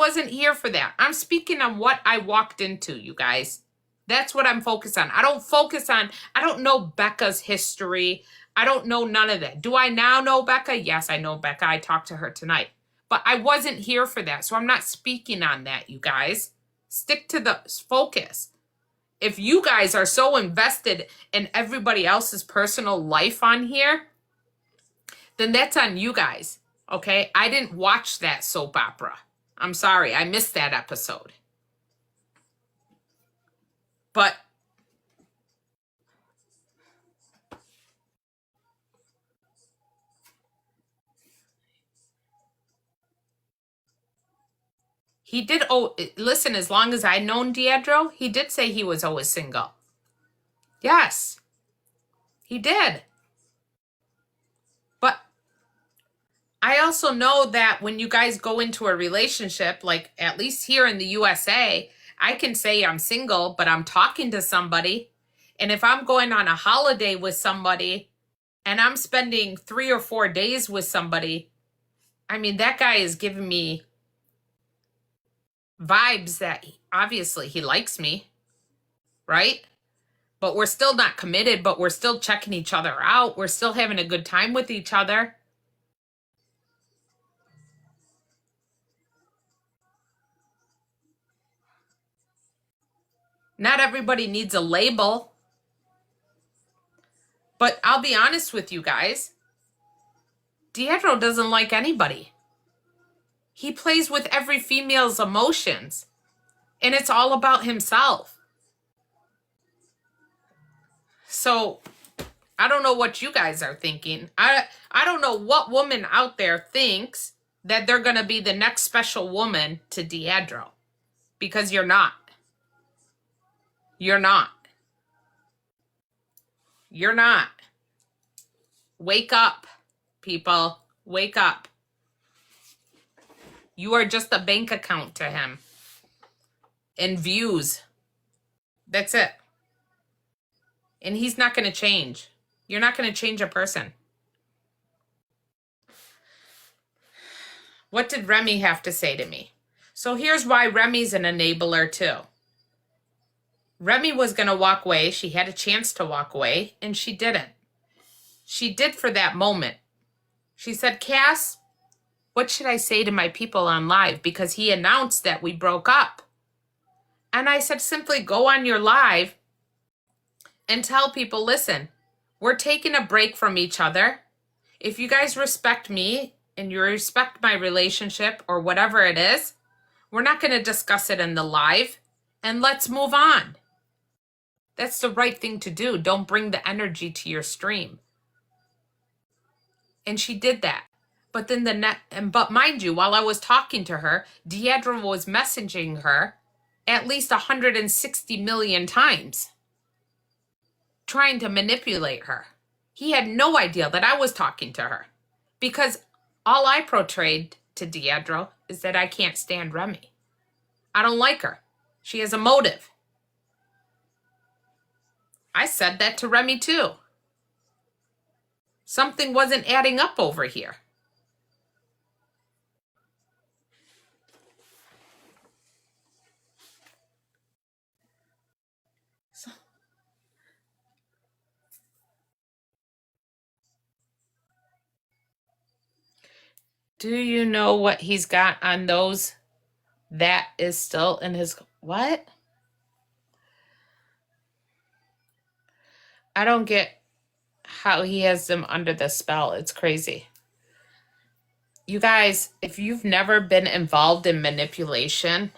wasn't here for that. I'm speaking on what I walked into, you guys. That's what I'm focused on. I don't know Becca's history. I don't know none of that. Do I now know Becca? Yes, I know Becca. I talked to her tonight. But I wasn't here for that, so I'm not speaking on that, you guys. Stick to the focus. If you guys are so invested in everybody else's personal life on here, then that's on you guys, okay? I didn't watch that soap opera. I'm sorry, I missed that episode. But he did, listen, as long as I've known Diadro, he did say he was always single. Yes, he did. But I also know that when you guys go into a relationship, like at least here in the USA, I can say I'm single, but I'm talking to somebody. And if I'm going on a holiday with somebody and I'm spending 3 or 4 days with somebody, I mean, that guy is giving me vibes that obviously he likes me, right? But we're still not committed, but we're still checking each other out. We're still having a good time with each other. Not everybody needs a label. But I'll be honest with you guys. Diadro doesn't like anybody. He plays with every female's emotions. And it's all about himself. So, I don't know what you guys are thinking. I don't know what woman out there thinks that they're going to be the next special woman to Diadro. Because you're not. You're not. You're not. Wake up, people. Wake up. You are just a bank account to him. And views. That's it. And he's not going to change. You're not going to change a person. What did Remy have to say to me? So here's why Remy's an enabler too. Remy was going to walk away. She had a chance to walk away, and she didn't. She did for that moment. She said, Cass, what should I say to my people on live? Because he announced that we broke up. And I said, simply go on your live and tell people, listen, we're taking a break from each other. If you guys respect me and you respect my relationship or whatever it is, we're not going to discuss it in the live, and let's move on. That's the right thing to do. Don't bring the energy to your stream. And she did that. But then but mind you, while I was talking to her, Diadro was messaging her at least 160 million times, trying to manipulate her. He had no idea that I was talking to her, because all I portrayed to Diadro is that I can't stand Remy. I don't like her. She has a motive. I said that to Remy too. Something wasn't adding up over here. Do you know what he's got on those? That is still in his... What? I don't get how he has them under the spell. It's crazy. You guys, if you've never been involved in manipulation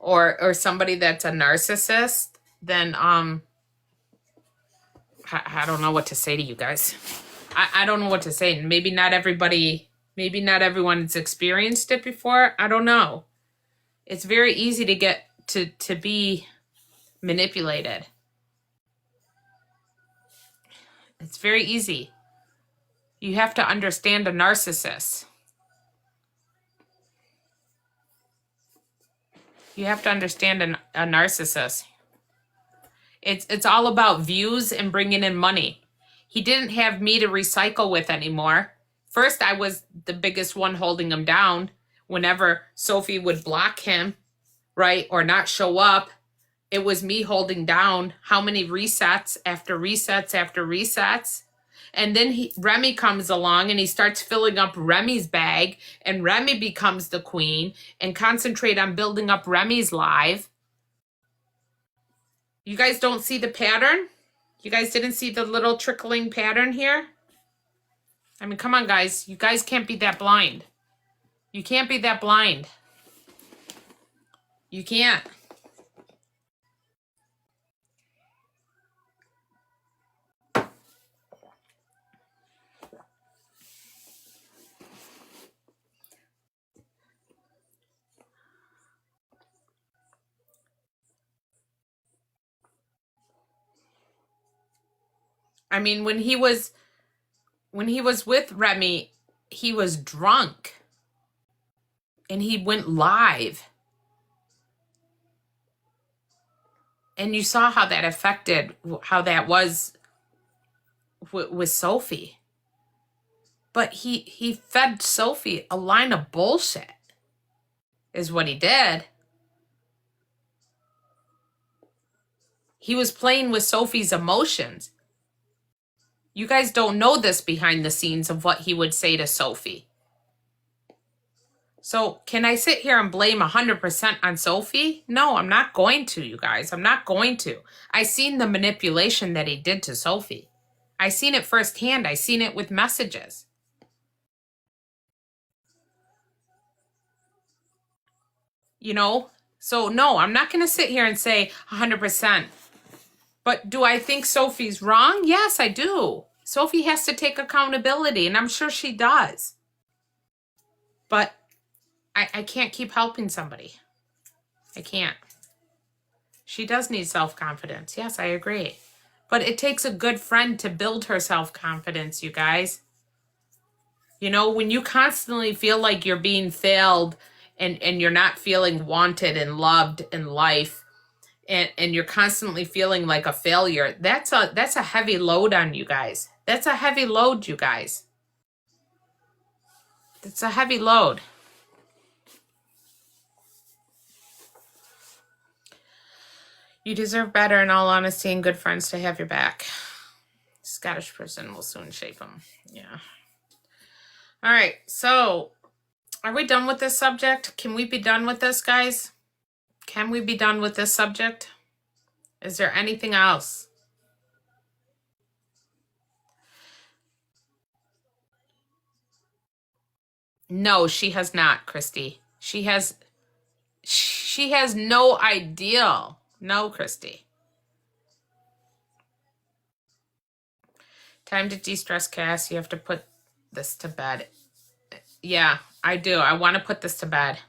or somebody that's a narcissist, then I don't know what to say to you guys. I don't know what to say. Maybe not everyone's experienced it before. I don't know. It's very easy to get to be manipulated. It's very easy. You have to understand a narcissist. You have to understand a narcissist. It's all about views and bringing in money. He didn't have me to recycle with anymore. First, I was the biggest one holding him down. whenever Sophie would block him, right, or not show up, it was me holding down how many resets after resets after resets. And then Remy comes along and he starts filling up Remy's bag, and Remy becomes the queen and concentrate on building up Remy's life. You guys don't see the pattern? You guys didn't see the little trickling pattern here? I mean, come on, guys. You guys can't be that blind. You can't be that blind. You can't. I mean, when he was with Remy, he was drunk. And he went live. And you saw how that affected, how that was with Sophie. But he fed Sophie a line of bullshit, is what he did. He was playing with Sophie's emotions. You guys don't know this behind the scenes of what he would say to Sophie. So can I sit here and blame 100% on Sophie? No, I'm not going to, you guys. I'm not going to. I seen the manipulation that he did to Sophie. I seen it firsthand. I seen it with messages. You know? So no, I'm not going to sit here and say 100%. But do I think Sophie's wrong? Yes, I do. Sophie has to take accountability, and I'm sure she does. But I can't keep helping somebody. I can't. She does need self-confidence. Yes, I agree. But it takes a good friend to build her self-confidence, you guys. You know, when you constantly feel like you're being failed and you're not feeling wanted and loved in life, and you're constantly feeling like a failure, that's a heavy load on you guys. That's a heavy load, you guys. It's a heavy load. You deserve better, in all honesty, and good friends to have your back. Scottish person will soon shape them. Yeah. All right, so are we done with this subject? Can we be done with this, guys? Can we be done with this subject? Is there anything else? No, she has not, Christy. She has no idea. No, Christy. Time to de-stress, Cass. You have to put this to bed. Yeah, I do. I want to put this to bed.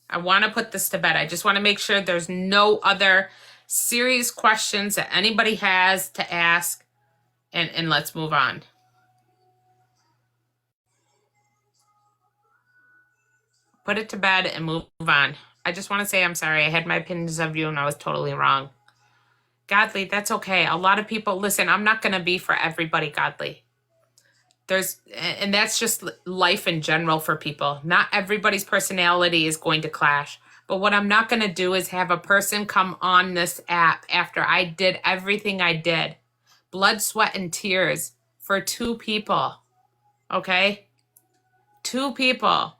I want to put this to bed. I just want to make sure there's no other serious questions that anybody has to ask. And let's move on. Put it to bed and move on. I just want to say I'm sorry. I had my opinions of you and I was totally wrong. Godly, that's okay. A lot of people, listen, I'm not going to be for everybody, Godly. And that's just life in general for people. Not everybody's personality is going to clash. But what I'm not going to do is have a person come on this app after I did everything I did. Blood, sweat, and tears for 2 people. Okay? 2 people.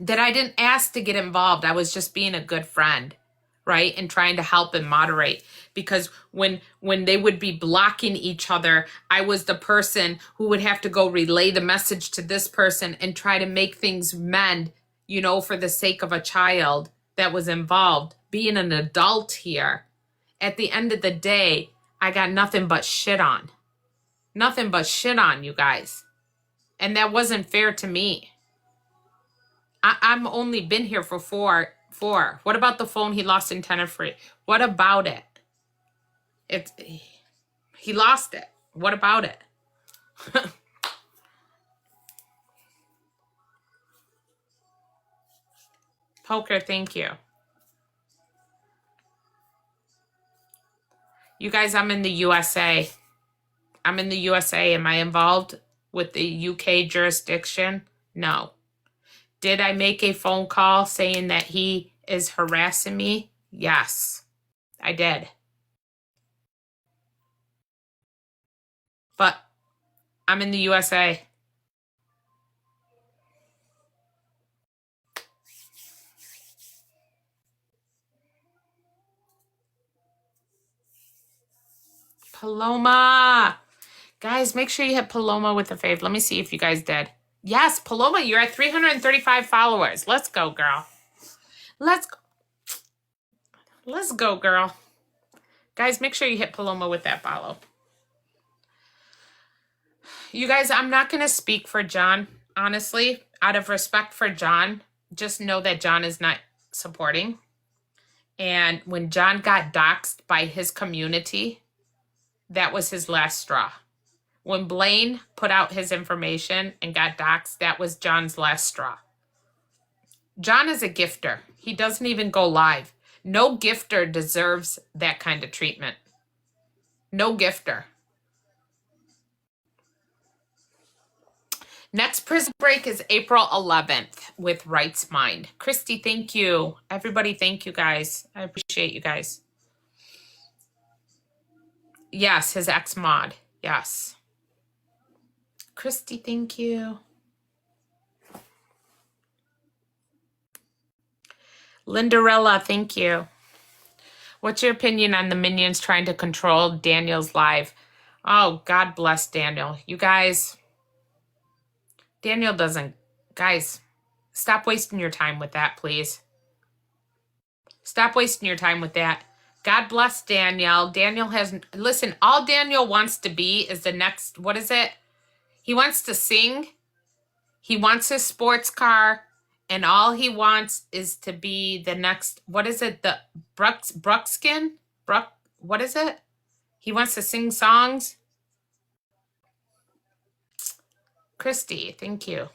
That I didn't ask to get involved. I was just being a good friend, right? And trying to help and moderate. Because when they would be blocking each other, I was the person who would have to go relay the message to this person and try to make things mend, you know, for the sake of a child that was involved. Being an adult here, at the end of the day, I got nothing but shit on. Nothing but shit on, you guys. And that wasn't fair to me. I'm only been here for four. What about the phone he lost in Tenerife? What about it? He lost it. What about it? Poker, thank you. You guys, I'm in the USA. I'm in the USA. Am I involved with the UK jurisdiction? No. Did I make a phone call saying that he is harassing me? Yes, I did. But I'm in the USA. Paloma. Guys, make sure you hit Paloma with a fave. Let me see if you guys did. Yes, Paloma, you're at 335 followers. Let's go, girl. Let's go, girl. Guys, make sure you hit Paloma with that follow. You guys, I'm not going to speak for John, honestly. Out of respect for John, just know that John is not supporting. And when John got doxxed by his community, that was his last straw. When Blaine put out his information and got doxxed, that was John's last straw. John is a gifter. He doesn't even go live. No gifter deserves that kind of treatment. No gifter. Next prison break is April 11th with Rights Mind. Christy, thank you. Everybody, thank you, guys. I appreciate you guys. Yes, his ex-mod. Yes. Christy, thank you. Lindarella, thank you. What's your opinion on the minions trying to control Daniel's live? Oh, God bless Daniel. You guys, Daniel doesn't. Guys, stop wasting your time with that, please. Stop wasting your time with that. God bless Daniel. Daniel has, listen, all Daniel wants to be is the next, what is it? He wants to sing. He wants his sports car. And all he wants is to be the next, what is it? The Bruckskin? What is it? He wants to sing songs. Christy, thank you.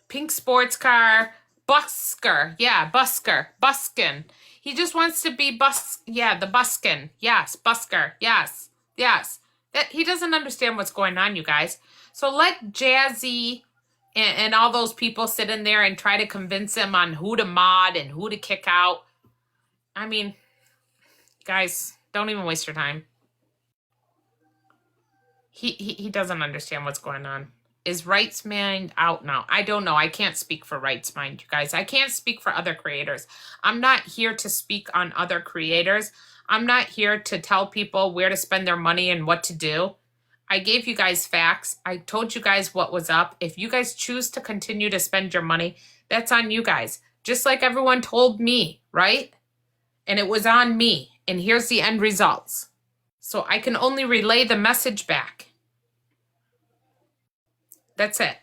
Pink sports car, busker. Yeah, buskin. He just wants to be the buskin. Yes, busker. Yes. That he doesn't understand what's going on, you guys. So let Jazzy and all those people sit in there and try to convince him on who to mod and who to kick out. I mean, guys, don't even waste your time. He doesn't understand what's going on. Is Rights Mind out now? I don't know. I can't speak for Rights Mind, you guys. I can't speak for other creators. I'm not here to speak on other creators. I'm not here to tell people where to spend their money and what to do. I gave you guys facts. I told you guys what was up. If you guys choose to continue to spend your money, that's on you guys. Just like everyone told me, right? And it was on me. And here's the end results. So I can only relay the message back. That's it.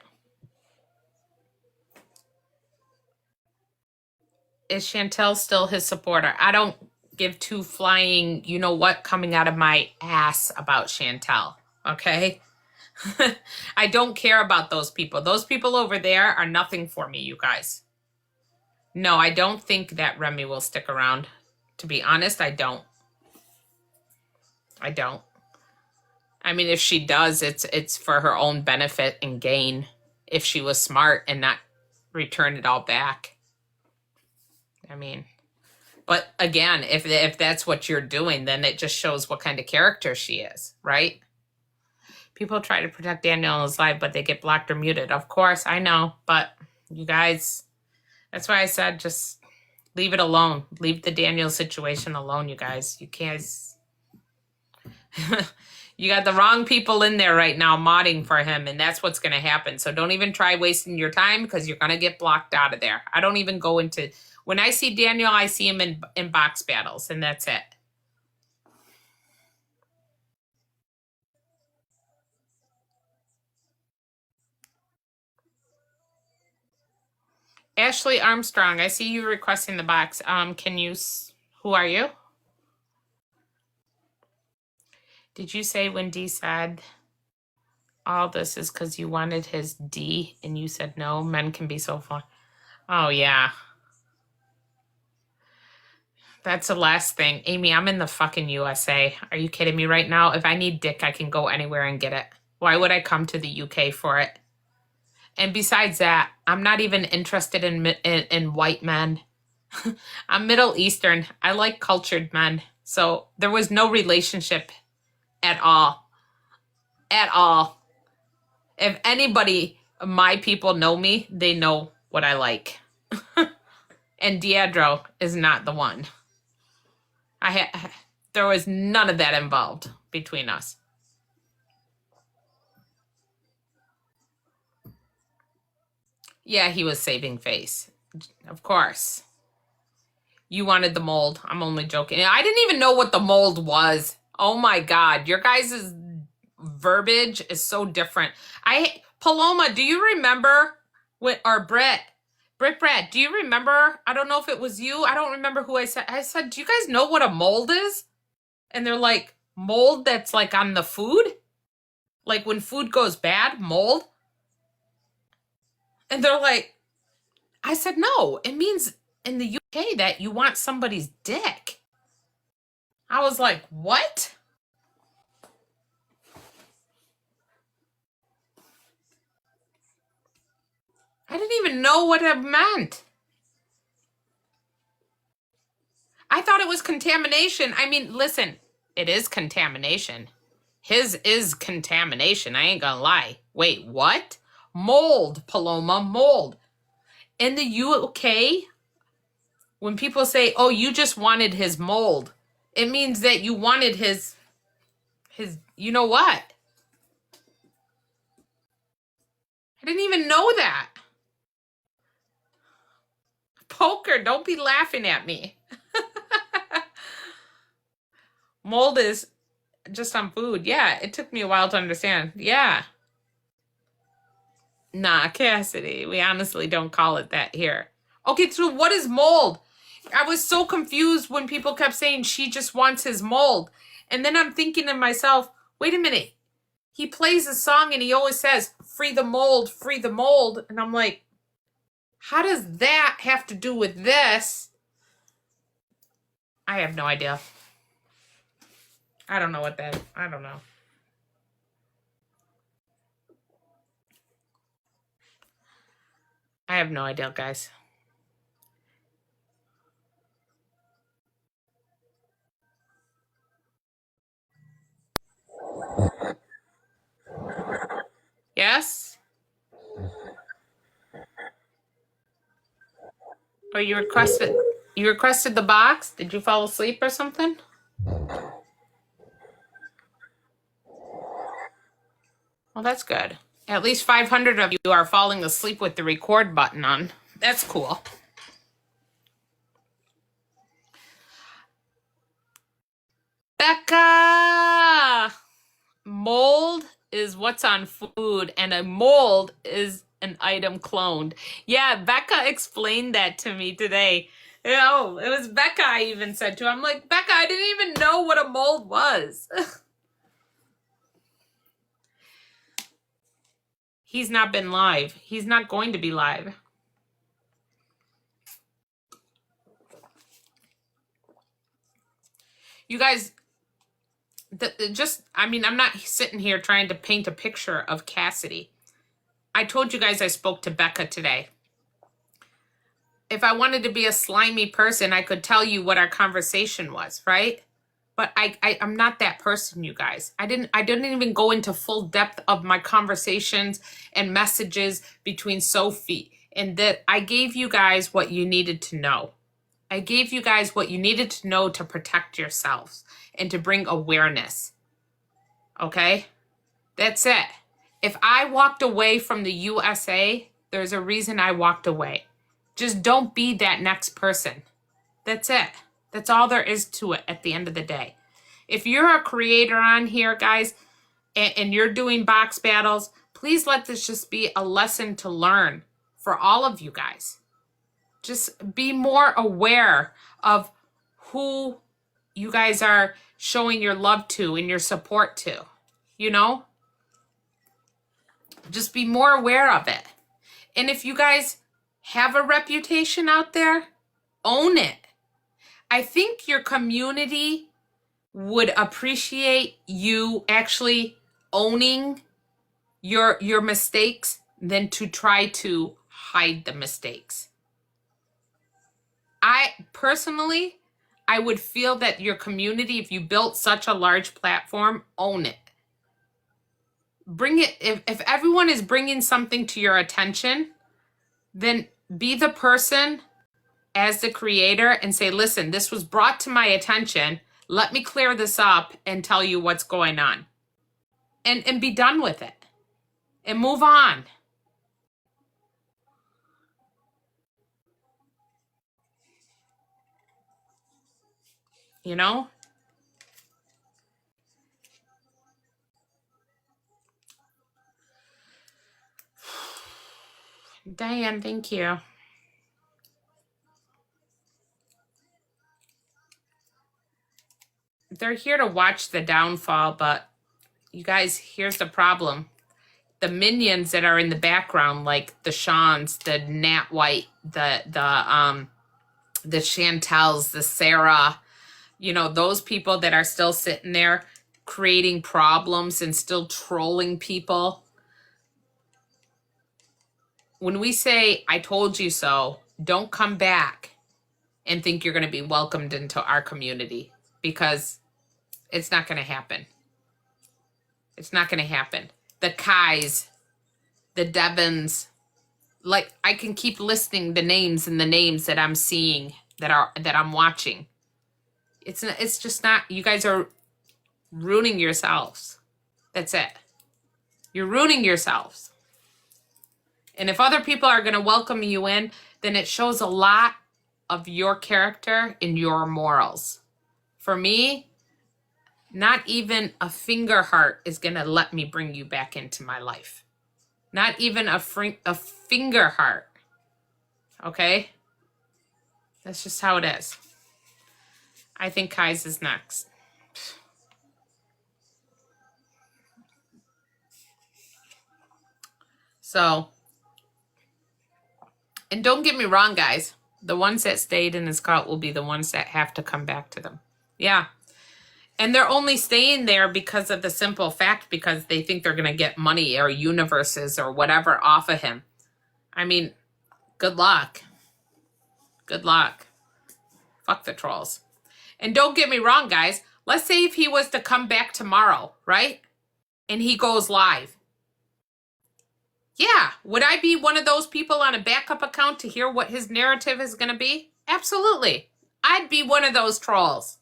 Is Chantel still his supporter? I don't give two flying, you know what, coming out of my ass about Chantel, okay? I don't care about those people. Those people over there are nothing for me, you guys. No, I don't think that Remy will stick around. To be honest, I don't. I mean, if she does, it's for her own benefit and gain. If she was smart and not return it all back. I mean, but again, if that's what you're doing, then it just shows what kind of character she is, right? People try to protect Daniel in his life, but they get blocked or muted. Of course, I know, but you guys, that's why I said just leave it alone. Leave the Daniel situation alone, you guys. You can't. You got the wrong people in there right now modding for him, and that's what's going to happen. So don't even try wasting your time because you're going to get blocked out of there. I don't even go into... When I see Daniel, I see him in box battles, and that's it. Ashley Armstrong, I see you requesting the box. Can you... Who are you? Did you say when D said all this is because you wanted his D and you said no? Men can be so fun. Oh, yeah. That's the last thing. Amy, I'm in the fucking USA. Are you kidding me right now? If I need dick, I can go anywhere and get it. Why would I come to the UK for it? And besides that, I'm not even interested in white men. I'm Middle Eastern. I like cultured men. So there was no relationship at all. At all. If anybody, my people know me, they know what I like. And Diadro is not the one. There was none of that involved between us. Yeah, he was saving face. Of course. You wanted the mold. I'm only joking. I didn't even know what the mold was. Oh my God. Your guys' verbiage is so different. Paloma, do you remember or Brett, do you remember? I don't know if it was you. I don't remember who I said. I said, do you guys know what a mold is? And they're like, mold that's like on the food? Like when food goes bad, mold? And they're like, I said, no, it means in the UK that you want somebody's dick. I was like, what? I didn't even know what it meant. I thought it was contamination. I mean, listen, it is contamination. His is contamination. I ain't gonna lie. Wait, what? Mold, Paloma, mold. In the UK, when people say, oh, you just wanted his mold, it means that you wanted his, you know what? I didn't even know that. Poker, don't be laughing at me. Mold is just on food. Yeah, it took me a while to understand. Yeah. Nah, Cassidy, we honestly don't call it that here. Okay, so what is mold? I was so confused when people kept saying she just wants his mold. And then I'm thinking to myself, wait a minute. He plays a song and he always says, free the mold, free the mold. And I'm like, how does that have to do with this? I have no idea. I don't know what that, I don't know. I have no idea, guys. Yes? Oh, you requested the box? Did you fall asleep or something? Well, that's good. At least 500 of you are falling asleep with the record button on. That's cool. Becca! Mold is what's on food, and a mold is an item cloned. Yeah, Becca explained that to me today. You know, it was Becca I even said to. I'm like, Becca, I didn't even know what a mold was. He's not been live. He's not going to be live. You guys, I mean, I'm not sitting here trying to paint a picture of Cassidy. I told you guys I spoke to Becca today. If I wanted to be a slimy person, I could tell you what our conversation was, right? But I'm not that person, you guys. I didn't even go into full depth of my conversations and messages between Sophie, and that I gave you guys what you needed to know. I gave you guys what you needed to know to protect yourselves and to bring awareness. Okay? That's it. If I walked away from the USA, there's a reason I walked away. Just don't be that next person. That's it. That's all there is to it at the end of the day. If you're a creator on here, guys, and you're doing box battles, please let this just be a lesson to learn for all of you guys. Just be more aware of who you guys are showing your love to and your support to, you know? Just be more aware of it. And if you guys have a reputation out there, own it. I think your community would appreciate you actually owning your mistakes than to try to hide the mistakes. I personally, I would feel that your community, if you built such a large platform, own it. Bring it, if everyone is bringing something to your attention, then be the person as the creator and say, listen, this was brought to my attention. Let me clear this up and tell you what's going on. And be done with it. And move on. You know? Diane, thank you. They're here to watch the downfall, but you guys, here's the problem. The minions that are in the background, like the Shawns, the Nat White, the Chantels, the Sarah, you know, those people that are still sitting there creating problems and still trolling people. When we say, I told you so, don't come back and think you're going to be welcomed into our community, because it's not going to happen. It's not going to happen. The Kais, the Devons, like I can keep listing the names and the names that I'm seeing that I'm watching. It's just not, you guys are ruining yourselves. That's it. You're ruining yourselves. And if other people are going to welcome you in, then it shows a lot of your character and your morals. For me, not even a finger heart is going to let me bring you back into my life. Not even a finger heart. Okay? That's just how it is. I think Kai's is next. So, and don't get me wrong, guys. The ones that stayed in his cult will be the ones that have to come back to them. Yeah. And they're only staying there because of the simple fact, because they think they're going to get money or universes or whatever off of him. I mean, good luck. Good luck. Fuck the trolls. And don't get me wrong, guys. Let's say if he was to come back tomorrow, right? And he goes live. Yeah. Would I be one of those people on a backup account to hear what his narrative is going to be? Absolutely. I'd be one of those trolls.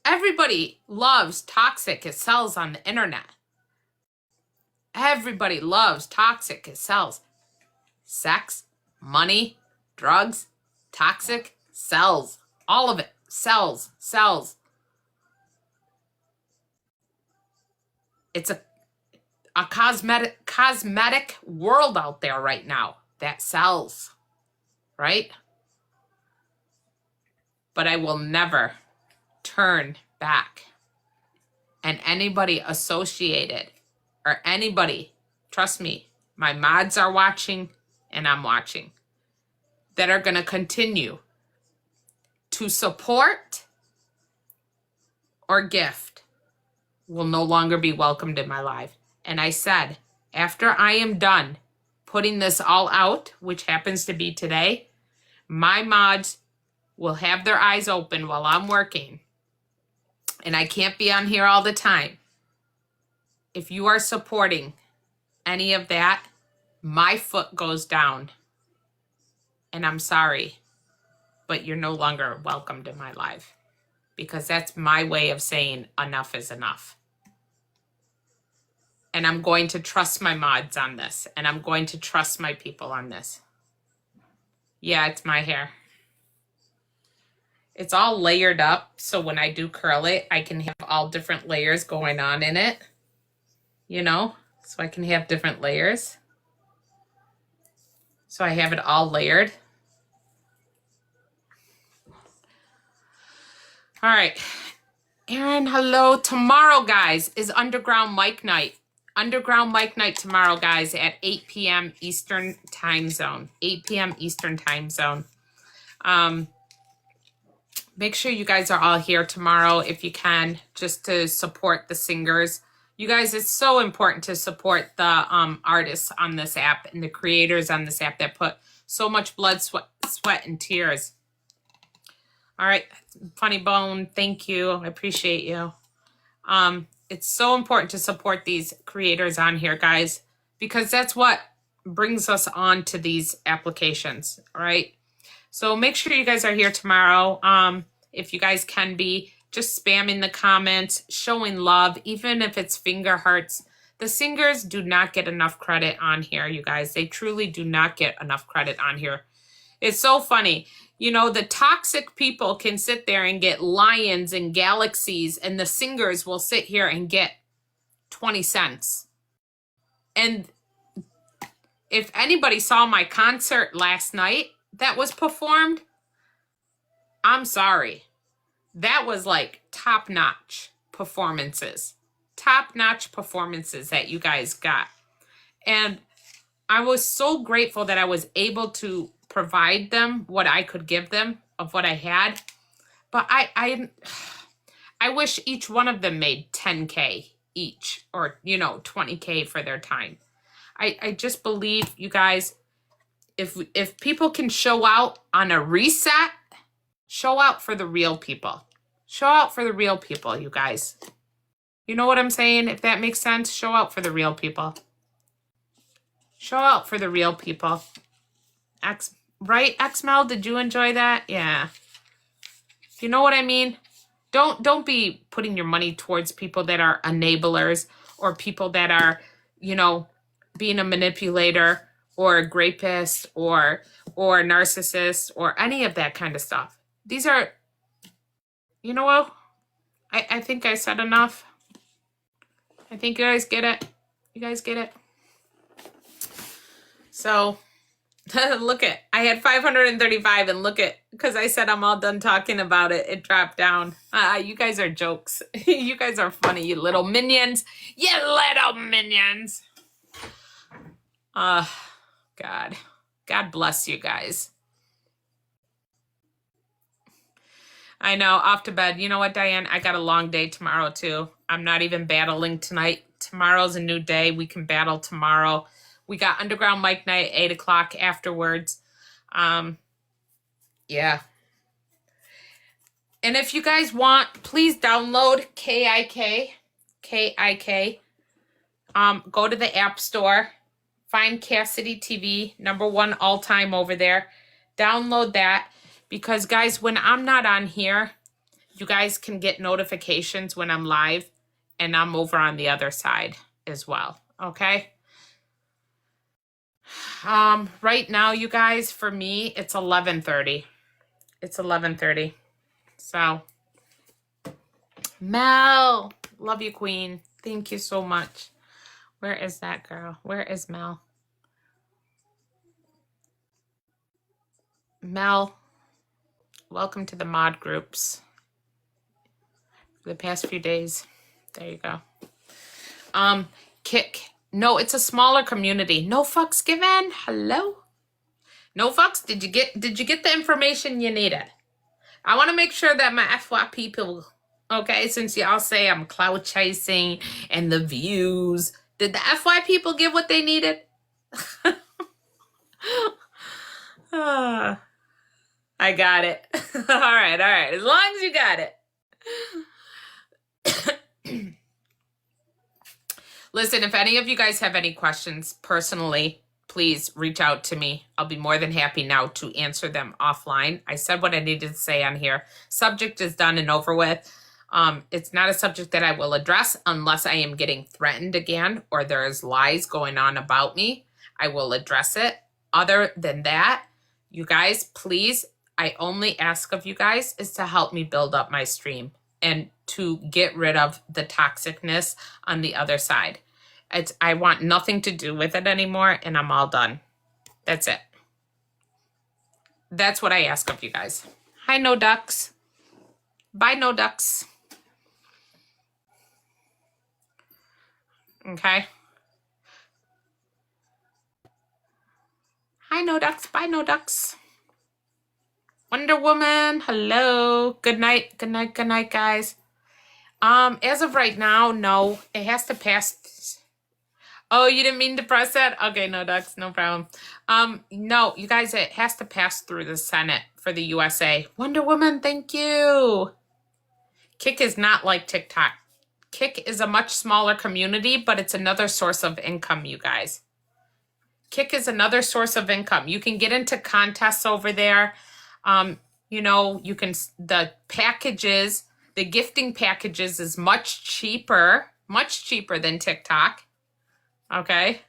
Everybody loves toxic. It sells on the internet. Everybody loves toxic. It sells. Sex, money, drugs, toxic, sells. All of it sells. It's a cosmetic world out there right now that sells, right? But I will never turn back. And anybody associated or anybody, trust me, my mods are watching and I'm watching, that are going to continue to support or gift will no longer be welcomed in my life. And I said, after I am done putting this all out, which happens to be today, my mods will have their eyes open while I'm working. And I can't be on here all the time. If you are supporting any of that, my foot goes down. And I'm sorry, but you're no longer welcomed in my life. Because that's my way of saying enough is enough. And I'm going to trust my mods on this. And I'm going to trust my people on this. Yeah, it's my hair. It's all layered up, so when I do curl it, I can have all different layers going on in it. You know? So I can have different layers. So I have it all layered. All right. Aaron, hello. Tomorrow, guys, is Underground Mic Night. Underground Mic Night tomorrow, guys, at 8 p.m. Eastern Time Zone. 8 p.m. Eastern Time Zone. Make sure you guys are all here tomorrow if you can, just to support the singers. You guys, it's so important to support the artists on this app and the creators on this app that put so much blood, sweat, and tears. All right, Funny Bone, thank you. I appreciate you. It's so important to support these creators on here, guys, because that's what brings us on to these applications, all right? So make sure you guys are here tomorrow. If you guys can be, just spamming the comments, showing love, even if it's finger hearts. The singers do not get enough credit on here, you guys. They truly do not get enough credit on here. It's so funny. You know, the toxic people can sit there and get lions and galaxies, and the singers will sit here and get 20 cents. And if anybody saw my concert last night that was performed, I'm sorry. That was like top-notch performances. Top-notch performances that you guys got. And I was so grateful that I was able to provide them what I could give them of what I had. But I wish each one of them made 10K each, or, you know, 20K for their time. I just believe, you guys, if people can show out on a reset, show out for the real people. Show out for the real people, you guys. You know what I'm saying? If that makes sense, show out for the real people. Show out for the real people. Right, XML? Did you enjoy that? Yeah. You know what I mean? Don't be putting your money towards people that are enablers, or people that are, you know, being a manipulator or a rapist or a narcissist or any of that kind of stuff. These are, you know what? I think I said enough. I think you guys get it. You guys get it? So, look at, I had 535, and look at, because I said I'm all done talking about it, it dropped down. You guys are jokes. You guys are funny, you little minions. You little minions. God. God bless you guys. I know, off to bed. You know what, Diane? I got a long day tomorrow, too. I'm not even battling tonight. Tomorrow's a new day. We can battle tomorrow. We got Underground Mic Night, 8 o'clock afterwards. Yeah. And if you guys want, please download KIK. Go to the App Store. Find Cassidy TV, #1 all-time over there. Download that. Because, guys, when I'm not on here, you guys can get notifications when I'm live, and I'm over on the other side as well, okay? Right now, you guys, for me, it's 11:30. It's 11:30. So, Mel, love you, Queen. Thank you so much. Where is that girl? Where is Mel? Mel, welcome to the mod groups for the past few days. There you go. Kick. No, it's a smaller community. No fucks given. Hello? No fucks? Did you get the information you needed? I want to make sure that my FY people, okay, since y'all say I'm cloud chasing and the views, did the FY people get what they needed? I got it. All right. As long as you got it. Listen, if any of you guys have any questions personally, please reach out to me. I'll be more than happy now to answer them offline. I said what I needed to say on here. Subject is done and over with. It's not a subject that I will address unless I am getting threatened again or there's lies going on about me. I will address it. Other than that, you guys, please, I only ask of you guys is to help me build up my stream and to get rid of the toxicness on the other side. I want nothing to do with it anymore, and I'm all done. That's it. That's what I ask of you guys. Hi, No Ducks. Bye, No Ducks. Okay. Hi, No Ducks. Bye, No Ducks. Wonder Woman, hello. Good night, good night, good night, guys. As of right now, no. It has to pass. Oh, you didn't mean to press that? Okay, no, Ducks, no problem. No, you guys, it has to pass through the Senate for the USA. Wonder Woman, thank you. Kick is not like TikTok. Kick is a much smaller community, but it's another source of income, you guys. Kick is another source of income. You can get into contests over there. You know, you can, the packages, the gifting packages is much cheaper than TikTok. Okay.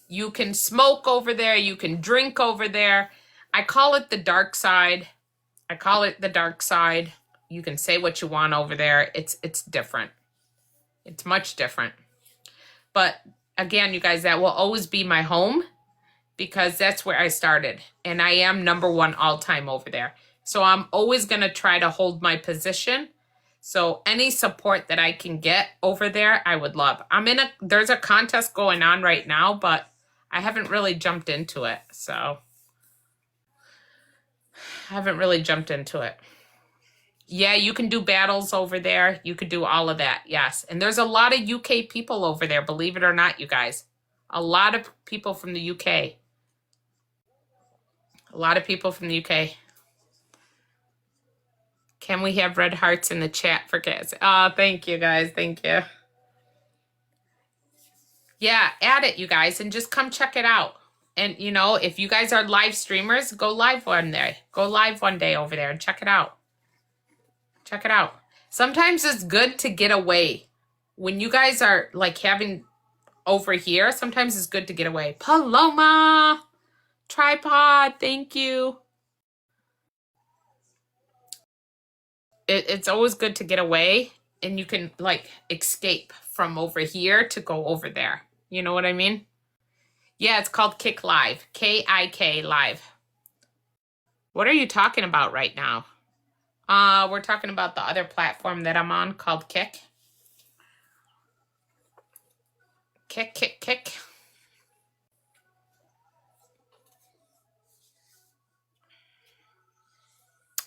You can smoke over there. You can drink over there. I call it the dark side. You can say what you want over there. It's different. It's much different. But again, you guys, that will always be my home because that's where I started. And I am #1 all time over there. So I'm always going to try to hold my position. So any support that I can get over there, I would love. There's a contest going on right now, but I haven't really jumped into it. So I haven't really jumped into it. Yeah, you can do battles over there. You could do all of that. Yes. And there's a lot of UK people over there, believe it or not, you guys. A lot of people from the UK. A lot of people from the UK. Can we have red hearts in the chat for kids? Oh, thank you, guys. Thank you. Yeah, add it, you guys, and just come check it out. And, you know, if you guys are live streamers, go live one day. Go live one day over there and check it out. Check it out. Sometimes it's good to get away. When you guys are, like, having over here, sometimes it's good to get away. Paloma! Tripod, thank you. It's always good to get away, and you can, like, escape from over here to go over there. You know what I mean? Yeah, it's called Kick Live. K-I-K Live. What are you talking about right now? We're talking about the other platform that I'm on called Kick. Kick.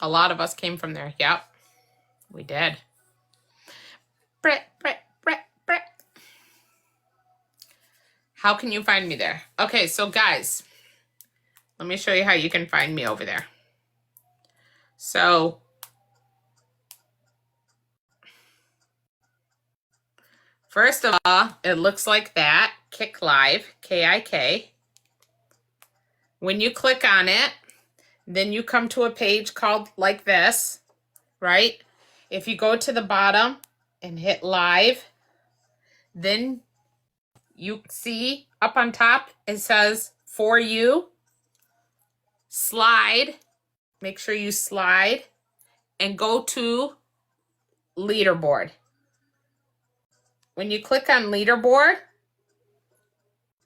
A lot of us came from there. Yep, we did. Brett. How can you find me there? Okay, so guys, let me show you how you can find me over there. So, first of all, it looks like that. Kick Live, K-I-K. When you click on it, then you come to a page called like this, right? If you go to the bottom and hit live, then you see up on top, it says for you, slide, make sure you slide, and go to leaderboard. When you click on leaderboard,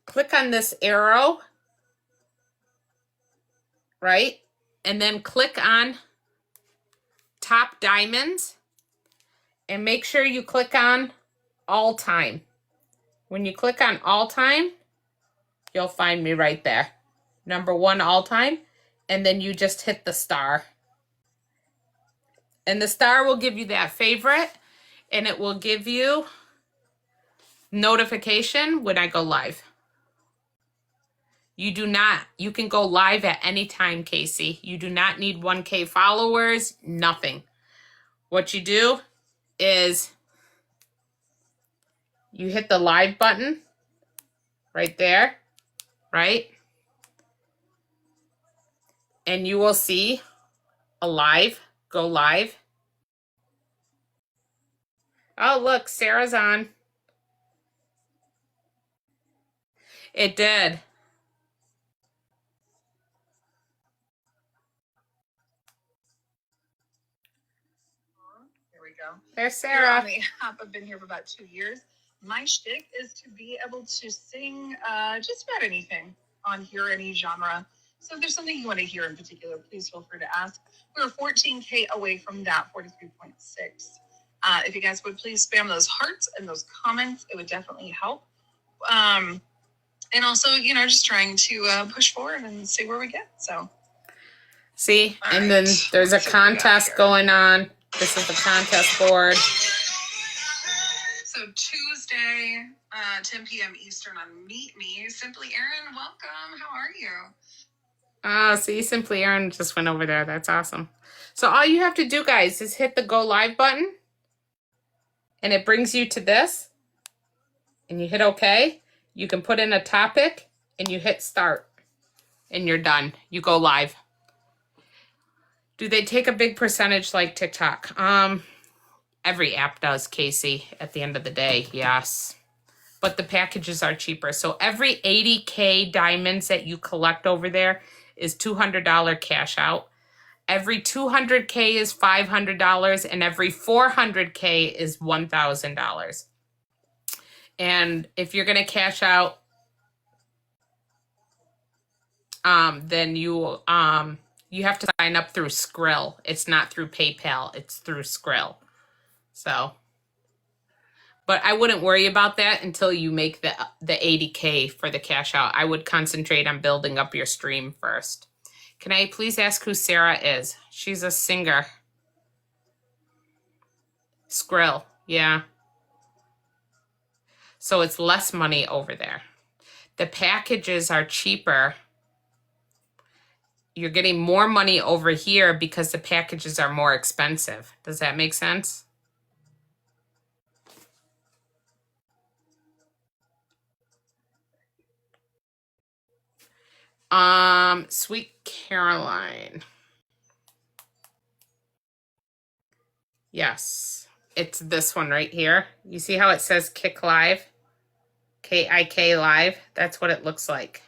click on this arrow, right? And then click on top diamonds and make sure you click on all time. When you click on all time, you'll find me right there. #1 all time. And then you just hit the star. And the star will give you that favorite, and it will give you notification when I go live. You can go live at any time, Casey. You do not need 1K followers, nothing. What you do is you hit the live button right there, right? And you will see a live, go live. Oh, look, Sarah's on. It did. Here we go. There's Sarah. On the app, I've been here for about 2 years. My shtick is to be able to sing just about anything on here, any genre. So if there's something you want to hear in particular, please feel free to ask. We're 14K away from that, 43.6. If you guys would please spam those hearts and those comments, it would definitely help. And also, you know, just trying to push forward and see where we get. So See? All And then right, there's a let's see what we got contest here. going on. This is the contest board. So Tuesday, 10 p.m. Eastern on Meet Me. Simply Aaron, welcome. How are you? See, Simply Aaron just went over there. That's awesome. So all you have to do, guys, is hit the go live button. And it brings you to this. And you hit OK. You can put in a topic and you hit start. And you're done. You go live. Do they take a big percentage like TikTok? Every app does, Casey, at the end of the day, yes. But the packages are cheaper. So every 80K diamonds that you collect over there is $200 cash out. Every 200K is $500, and every 400K is $1,000. And if you're going to cash out, then you have to sign up through Skrill. It's not through PayPal. It's through Skrill. So, but I wouldn't worry about that until you make the 80K for the cash out. I would concentrate on building up your stream first. Can I please ask who Sarah is? She's a singer. Skrill, yeah. So it's less money over there. The packages are cheaper. You're getting more money over here because the packages are more expensive. Does that make sense? Sweet Caroline. Yes, it's this one right here. You see how it says Kick Live? K-I-K Live? That's what it looks like.